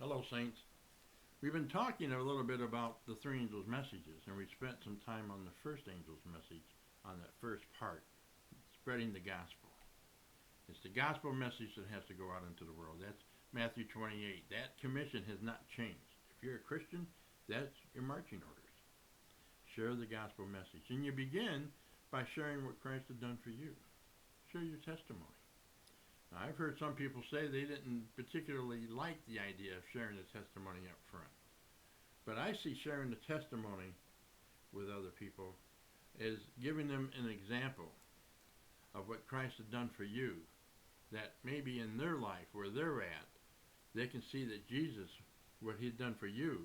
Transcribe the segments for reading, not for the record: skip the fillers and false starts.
Hello, Saints. We've been talking a little bit about the three angels' messages, and we spent some time on the first angel's message on that first part, spreading the gospel. It's the gospel message that has to go out into the world. That's Matthew 28. That commission has not changed. If you're a Christian, that's your marching orders. Share the gospel message. And you begin by sharing what Christ has done for you. Share your testimony. Now, I've heard some people say they didn't particularly like the idea of sharing the testimony up front. But I see sharing the testimony with other people as giving them an example of what Christ has done for you, that maybe in their life, where they're at, they can see that Jesus, what he'd done for you,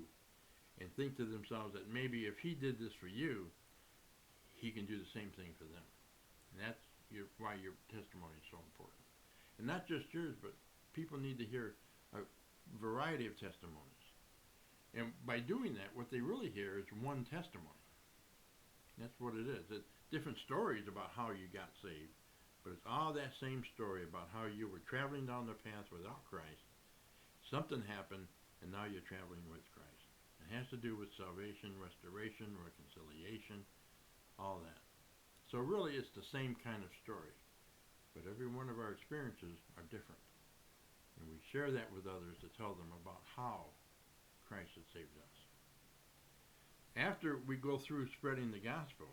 and think to themselves that maybe if he did this for you, he can do the same thing for them. And that's why your testimony is so important. And not just yours, but people need to hear a variety of testimonies. And by doing that, what they really hear is one testimony. That's what it is. It's different stories about how you got saved, but it's all that same story about how you were traveling down the path without Christ. Something happened, and now you're traveling with Christ. It has to do with salvation, restoration, reconciliation, all that. So really, it's the same kind of story. But every one of our experiences are different. And we share that with others to tell them about how Christ has saved us. After we go through spreading the gospel,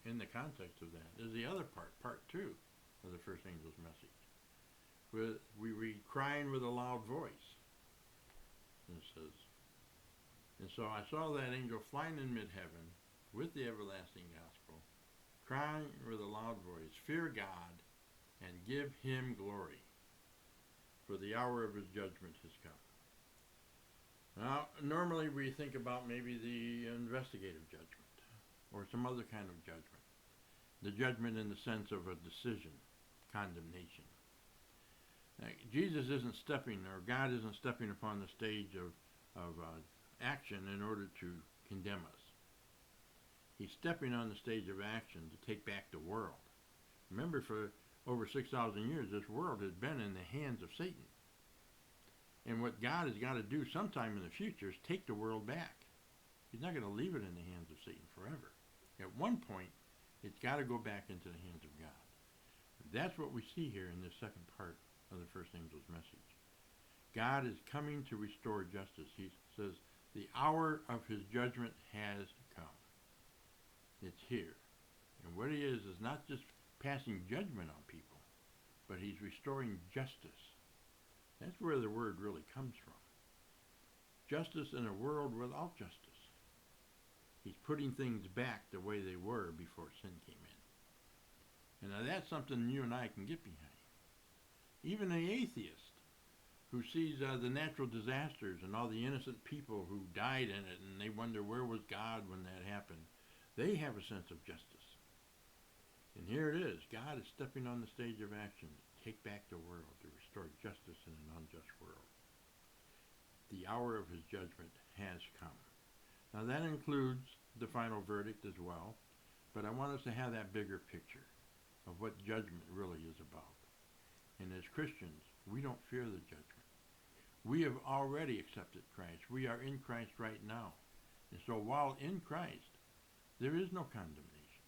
in the context of that, is the other part 2 of the first angel's message. We read, crying with a loud voice. And it says, and so I saw that angel flying in mid-heaven with the everlasting gospel, crying with a loud voice, fear God and give him glory, for the hour of his judgment has come. Now, normally we think about maybe the investigative judgment or some other kind of judgment. The judgment in the sense of a decision, condemnation. Now, Jesus isn't stepping, or God isn't stepping upon the stage of action in order to condemn us. He's stepping on the stage of action to take back the world. Remember, for over 6,000 years, this world has been in the hands of Satan. And what God has got to do sometime in the future is take the world back. He's not going to leave it in the hands of Satan forever. At one point, it's got to go back into the hands of God. That's what we see here in this second part of the first angel's message. God is coming to restore justice. He says, the hour of his judgment has come. It's here. And what he is not just passing judgment on people, but he's restoring justice. That's where the word really comes from. Justice in a world without justice. He's putting things back the way they were before sin came in. And now that's something you and I can get behind. Even an atheist who sees the natural disasters and all the innocent people who died in it, and they wonder where was God when that happened, they have a sense of justice. And here it is. God is stepping on the stage of action to take back the world, to restore justice in an unjust world. The hour of his judgment has come. Now that includes the final verdict as well, but I want us to have that bigger picture of what judgment really is about. And as Christians, we don't fear the judgment. We have already accepted Christ. We are in Christ right now. And so while in Christ, there is no condemnation.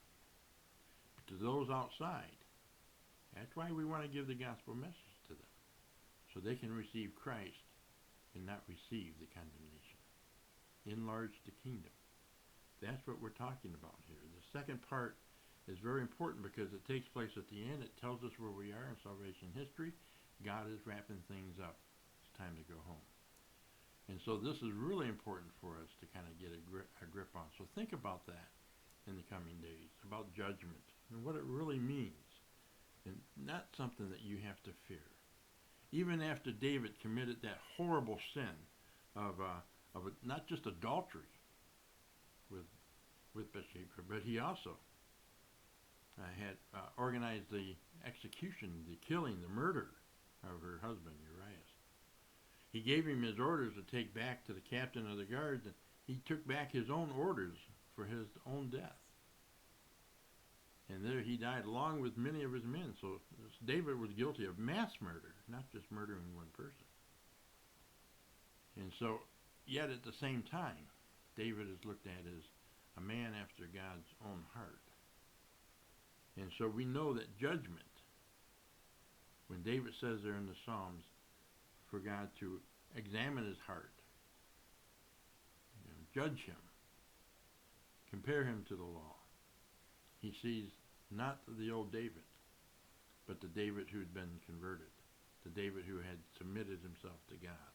But to those outside, that's why we want to give the gospel message to them, so they can receive Christ and not receive the condemnation. Enlarge the kingdom. That's what we're talking about here. The second part is very important because it takes place at the end. It tells us where we are in salvation history. God is wrapping things up. It's time to go home. And so this is really important for us to kind of get a grip on. So think about that in the coming days, about judgment and what it really means, and not something that you have to fear. Even after David committed that horrible sin of not just adultery with Bathsheba, but he also had organized the execution, the killing, the murder of her husband Uriah. He gave him his orders to take back to the captain of the guards, and he took back his own orders for his own death. And there he died along with many of his men. So David was guilty of mass murder, not just murdering one person. And so, yet at the same time, David is looked at as a man after God's own heart. And so we know that judgment, when David says there in the Psalms, for God to examine his heart, judge him, compare him to the law, he sees not the old David, but the David who had been converted, the David who had submitted himself to God,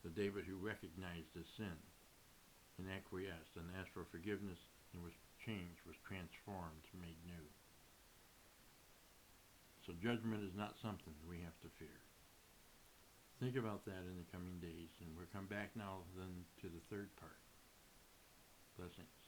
the David who recognized his sin and acquiesced and asked for forgiveness and was changed, was transformed, made new. So judgment is not something we have to fear. Think about that in the coming days, and we'll come back now then to the third part. Blessings.